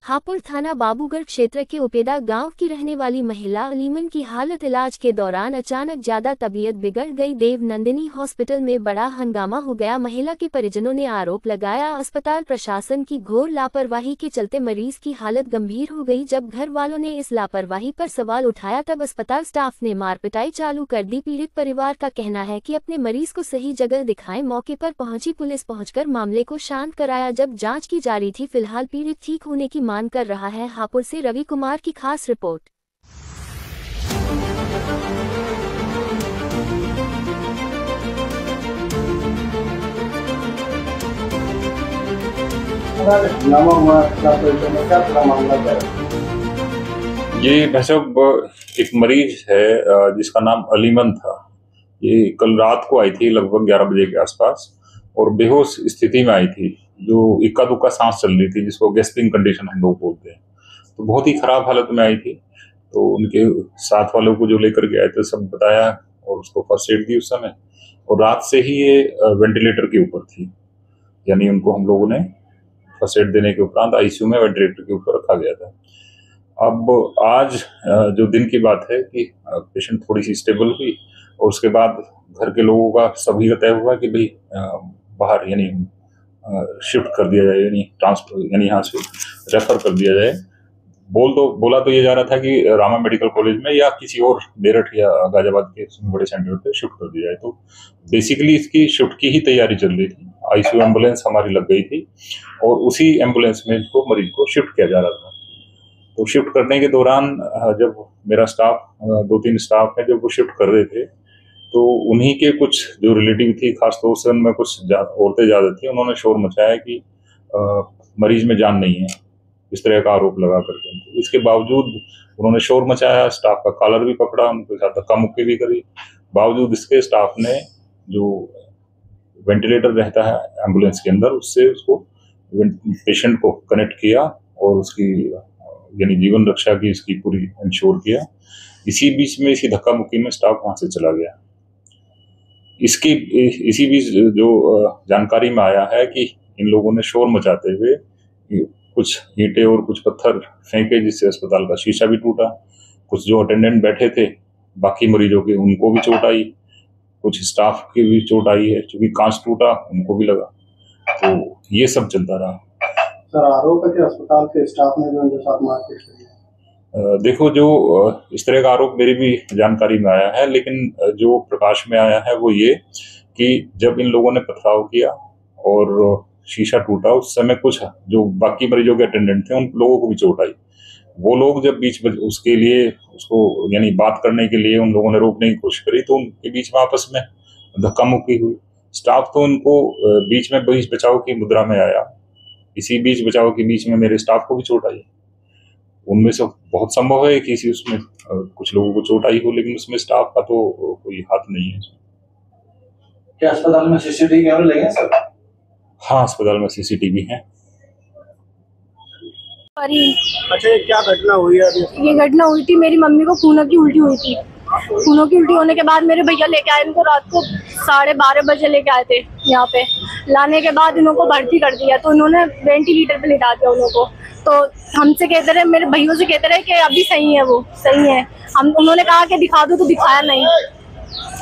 हापुड़ थाना बाबूगढ़ क्षेत्र के उपेदा गांव की रहने वाली महिला अलीमन की हालत इलाज के दौरान अचानक ज्यादा तबीयत बिगड़ गई। देव नंदिनी हॉस्पिटल में बड़ा हंगामा हो गया। महिला के परिजनों ने आरोप लगाया अस्पताल प्रशासन की घोर लापरवाही के चलते मरीज की हालत गंभीर हो गई। जब घर वालों ने इस लापरवाही पर सवाल उठाया तब अस्पताल स्टाफ ने मार पिटाई चालू कर दी। पीड़ित परिवार का कहना है कि अपने मरीज को सही जगह दिखाएं। मौके पर पहुंची पुलिस पहुंचकर मामले को शांत कराया जब जाँच की जा रही थी। फिलहाल पीड़ित ठीक होने की मांग कर रहा है। हापुड़ से रवि कुमार की खास रिपोर्ट। ये भाई एक मरीज है जिसका नाम अलीमन था। ये कल रात को आई थी लगभग 11 बजे के आसपास और बेहोश स्थिति में आई थी, जो इक्का दुक्का सांस चल रही थी, जिसको गैस्पिंग कंडीशन हम लोग बोलते हैं। तो बहुत ही खराब हालत में आई थी। तो उनके साथ वालों को जो लेकर के आए थे सब बताया और उसको फर्स्ट एड दी उस समय। और रात से ही ये वेंटिलेटर के ऊपर थी, यानी उनको हम लोगों ने फर्स्ट एड देने के उपरांत आईसीयू में वेंटिलेटर के ऊपर रखा गया था। अब आज जो दिन की बात है कि पेशेंट थोड़ी सी स्टेबल हुई और उसके बाद घर के लोगों का सभी का तय हुआ कि भाई बाहर यानी शिफ्ट कर दिया जाए, यानी ट्रांसफर यानी यहाँ से रेफर कर दिया जाए। बोला तो ये जा रहा था कि रामा मेडिकल कॉलेज में या किसी और मेरठ या गाजियाबाद के बड़े सेंटर पे शिफ्ट कर दिया जाए। तो बेसिकली इसकी शिफ्ट की ही तैयारी चल रही थी। आईसीयू एम्बुलेंस हमारी लग गई थी और उसी एम्बुलेंस में इसको मरीज को शिफ्ट किया जा रहा था। तो शिफ्ट करने के दौरान जब मेरा स्टाफ 2-3 स्टाफ है जब वो शिफ्ट कर रहे थे, तो उन्हीं के कुछ जो रिलेटिव थी, खासतौर से उनमें कुछ औरतें ज़्यादा थी, उन्होंने शोर मचाया कि मरीज में जान नहीं है, इस तरह का आरोप लगा करके। इसके बावजूद उन्होंने शोर मचाया, स्टाफ का कॉलर भी पकड़ा, उनके साथ धक्का मुक्की भी करी। बावजूद इसके स्टाफ ने जो वेंटिलेटर रहता है एम्बुलेंस के अंदर, उससे उसको पेशेंट को कनेक्ट किया और उसकी यानी जीवन रक्षा की इसकी पूरी इंश्योर किया। इसी बीच में इसी धक्का मुक्की में स्टाफ वहां से चला गया। इसी बीच जो जानकारी में आया है कि इन लोगों ने शोर मचाते हुए कुछ ईंटें और कुछ पत्थर फेंके, जिससे अस्पताल का शीशा भी टूटा। कुछ जो अटेंडेंट बैठे थे बाकी मरीजों के, उनको भी चोट आई, कुछ स्टाफ की भी चोट आई है, क्योंकि कांच टूटा उनको भी लगा। तो ये सब चलता रहा। सर, आरोप है कि अस्पताल के स्टाफ ने जो उनके साथ मारपीट करी है। देखो, जो इस तरह का आरोप मेरी भी जानकारी में आया है, लेकिन जो प्रकाश में आया है वो ये कि जब इन लोगों ने पथराव किया और शीशा टूटा, उस समय कुछ जो बाकी मरीजों के अटेंडेंट थे उन लोगों को भी चोट आई। वो लोग जब बीच में उसके लिए उसको यानी बात करने के लिए उन लोगों ने रोकने की कोशिश करी, तो उनके बीच में आपस में धक्का मुक्की हुई। स्टाफ तो उनको बीच में बचाव की मुद्रा में आया। इसी बीच बचाव के बीच में मेरे स्टाफ को भी चोट आई। उनमें से बहुत संभव है कि उसमें कुछ लोगों को चोट आई हो, लेकिन उसमें स्टाफ का तो कोई हाथ नहीं है। क्या अस्पताल में सीसीटीवी कैमरे लगे हैं सर? हाँ, अस्पताल में सीसीटीवी है। अच्छा, क्या घटना हुई है? ये घटना हुई थी, मेरी मम्मी को खूनों की उल्टी हुई थी। खूनों की उल्टी होने के बाद मेरे भैया लेके आए इनको, रात को 12:30 बजे लेके आए थे। यहाँ पे लाने के बाद इनको भर्ती कर दिया, तो उन्होंने वेंटिलेटर पे लिटा दिया उनको। तो हमसे कहते रहे, मेरे भैयों से कहते रहे कि अभी सही है, वो सही है। उन्होंने कहा कि दिखा दो, तो दिखाया नहीं,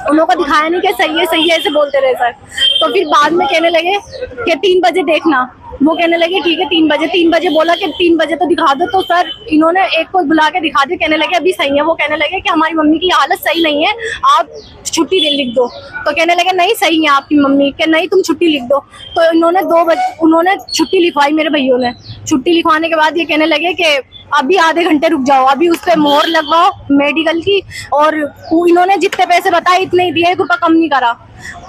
उन को दिखाया नहीं कि सही है ऐसे बोलते रहे सर। तो फिर बाद में कहने लगे कि 3 बजे देखना। वो कहने लगे ठीक है 3 बजे बोला कि 3 बजे तो दिखा दो। तो सर इन्होंने एक को बुला के दिखा दिया, कहने लगे अभी सही है। वो कहने लगे कि हमारी मम्मी की हालत सही नहीं है, आप छुट्टी लिख दो। तो कहने लगे नहीं सही है आपकी मम्मी, कि नहीं तुम छुट्टी लिख दो। तो इन्होंने 2 बजे उन्होंने छुट्टी लिखवाई, मेरे भैयों ने। छुट्टी लिखवाने के बाद ये कहने लगे कि अभी आधे घंटे रुक जाओ, अभी उस पर मोहर लगवाओ मेडिकल की। और इन्होंने जितने पैसे बताए इतने ही दिए, 1 रुपया कम नहीं करा।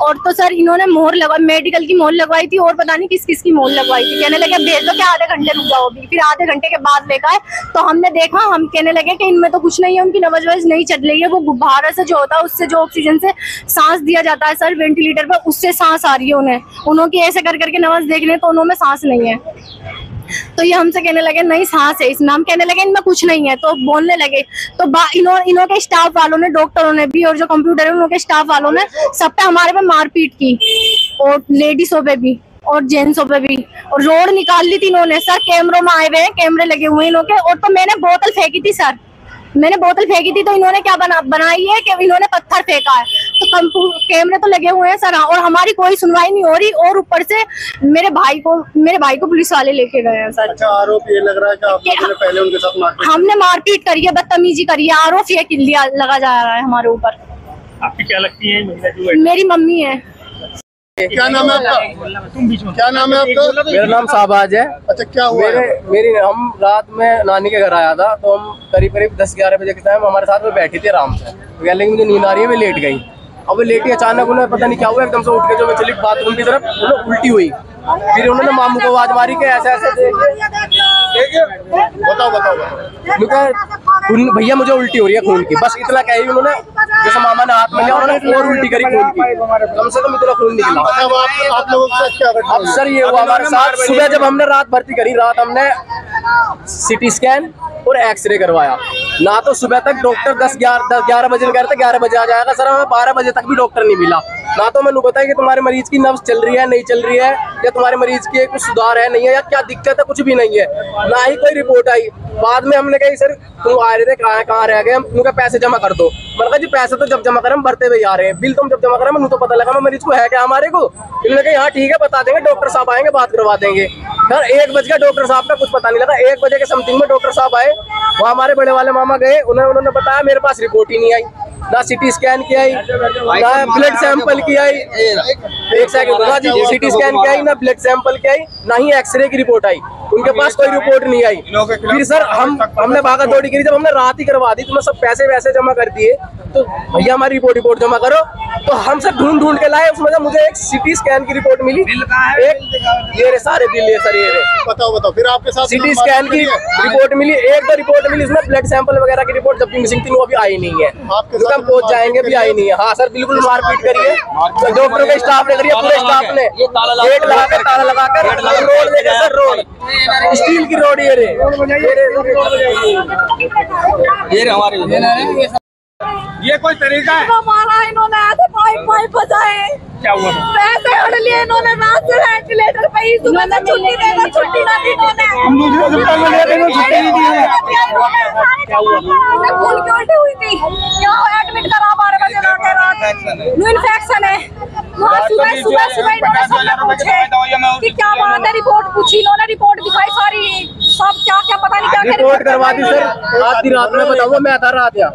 और तो सर इन्होंने मोहर लगवाई, मेडिकल की मोहर लगवाई थी और पता नहीं किस किस की मोहर लगवाई थी। कहने लगे भेज दो कि आधे घंटे रुक जाओ अभी। फिर आधे घंटे के बाद लेकर आए तो हमने देखा, हम कहने लगे कि इनमें तो कुछ नहीं है, उनकी नब्ज नहीं चल रही है। वो गुब्बारा से जो होता है उससे जो ऑक्सीजन से सांस दिया जाता है सर वेंटिलेटर पर, उससे सांस आ रही है उन्हें। उन्होंने ऐसे कर करके नब्ज देख रहे तो उन्होंने सांस नहीं है। तो ये हमसे कहने लगे नहीं सांस है इसमें। हम कहने लगे इनमें कुछ नहीं है, तो बोलने लगे। तो इन्हों के स्टाफ वालों ने, डॉक्टरों ने भी और जो कंप्यूटर है उनके स्टाफ वालों ने सब पे हमारे पे मारपीट की और लेडीजों पे भी। और जेंट्सों पे भी, और रोड निकाल ली थी इन्होंने सर। कैमरों में आए हुए हैं, कैमरे लगे हुए हैं इन्हों के। और तो मैंने बोतल फेंकी थी सर, मैंने बोतल फेंकी थी तो इन्होंने क्या बनाई है कि इन्होंने पत्थर फेंका है। तो कैमरे तो लगे हुए हैं सर, और हमारी कोई सुनवाई नहीं हो रही। और ऊपर से मेरे भाई को पुलिस वाले लेके गए हैं सर। अच्छा, आरोप ये लग रहा है कि आप लोगों ने पहले उनके साथ मारपीट हमने मारपीट करी है, बदतमीजी करी है, आरोप ये लगा जा रहा है हमारे ऊपर। आपकी क्या लगती है महिला जो? मेरी मम्मी है। क्या नाम है आपका? क्या नाम है आपका? मेरा नाम शाहबाज है। अच्छा, क्या हुआ? हम रात में नानी के घर आया था, तो हम करीब 10-11 बजे के टाइम हमारे साथ में बैठी थी आराम से। लेकिन मुझे नींद आ रही है, मैं लेट गई। अब वो लेटी, अचानक उन्हें पता नहीं क्या हुआ, एकदम से उठ के जो मैं चली बाथरूम की तरफ, उन्हें उल्टी हुई। फिर उन्होंने मामू को आवाज मारी कि ऐसे बताओ। भैया मुझे उल्टी हो रही है खून की, बस इतना कही उन्होंने। जैसे मामा ने हाथ में लिया, उन्होंने और उल्टी करी खून की, कम से कम इतना खून निकला। आप लोगों के साथ क्या घटना अब सर ये हुआ हमारे साथ, सुबह जब हमने रात भर्ती करी, रात हमने सिटी स्कैन और एक्सरे करवाया ना, तो सुबह तक डॉक्टर 10-11 बजे कह रहे थे 11 बजे आ जाएगा सर। हमें 12 बजे तक भी डॉक्टर नहीं मिला ना। तो मैंने बताया कि तुम्हारे मरीज की नब्ज चल रही है नहीं चल रही है, या तुम्हारे मरीज की कुछ सुधार है नहीं है, या क्या दिक्कत है, कुछ भी नहीं है। ना ही कोई रिपोर्ट आई। बाद में हमने कही सर तुम आ रहे थे, कहाँ रह गए? हम उनका पैसे जमा कर दो। मैंने कहा जी पैसे तो जब जमा करें हम भरते हुए आ रहे हैं, बिल तुम जब जमा करें मुझे तो पता लगा मैं मरीज को है क्या हमारे को। इन्होंने कहा हाँ ठीक है बता देंगे, डॉक्टर साहब आएंगे बात करवा देंगे। सर 1 बज गया, डॉक्टर साहब का कुछ पता नहीं लगा। 1 बजे के समथिंग में डॉक्टर साहब आए, वो हमारे बड़े वाले मामा गए, उन्होंने बताया मेरे पास रिपोर्ट ही नहीं आई, ना सिटी स्कैन की आई, ना ब्लड सैंपल की आई। एक सेकंड, सिटी स्कैन की आई, ना ब्लड सैंपल की आई, ना ही एक्सरे की रिपोर्ट आई। उनके पास कोई रिपोर्ट नहीं आई। फिर सर हमने भागा दौड़ी करी, जब हमने रात ही करवा दी तो मैं सब पैसे वैसे जमा कर दिए, तो भैया हमारी रिपोर्ट जमा करो। तो हम सब ढूंढ के लाए, उसमें मुझे एक सिटी स्कैन की रिपोर्ट मिली, एक ये रे सारे बिल ये सर ये रे। बताओ। फिर आपके साथ सिटी स्कैन की रिपोर्ट मिली, एक 2 रिपोर्ट मिली, इसमें ब्लड सैंपल वगैरह की रिपोर्ट जब भी मिसिंग थी वो अभी आई नहीं है। हम पहुंच जाएंगे भी आई नहीं है। हाँ सर बिल्कुल मारपीट करिए, डॉक्टर के स्टाफ ने करिए, पूरे स्टाफ ने गेट लगाकर ताला लगाकर रोड लेकर सर, रोड स्टील की रोड ये रे हमारे। ये कोई तरीका है? मारा इन्होंने, ऐसे पाइप बजाए। क्या हुआ? पैसे उड़ लिए इन्होंने रात से वेंटिलेटर पे ही। सुबह से छुट्टी देना, छुट्टी ना दी इन्होंने। क्या हुआ? खून की उल्टी हुई थी, यहाँ एडमिट करा 12 बजे लाके रात। इन्फेक्शन है। सुबह इन्होंने सबने पूछे कि क्या बात है, रिपोर्ट पूछी इन्होंने, रिपोर्ट दिखाई सारी, सब क्या पता नहीं क्या रिपोर्ट करवा दी सर। आधी रात में बताऊँ मैं था रात या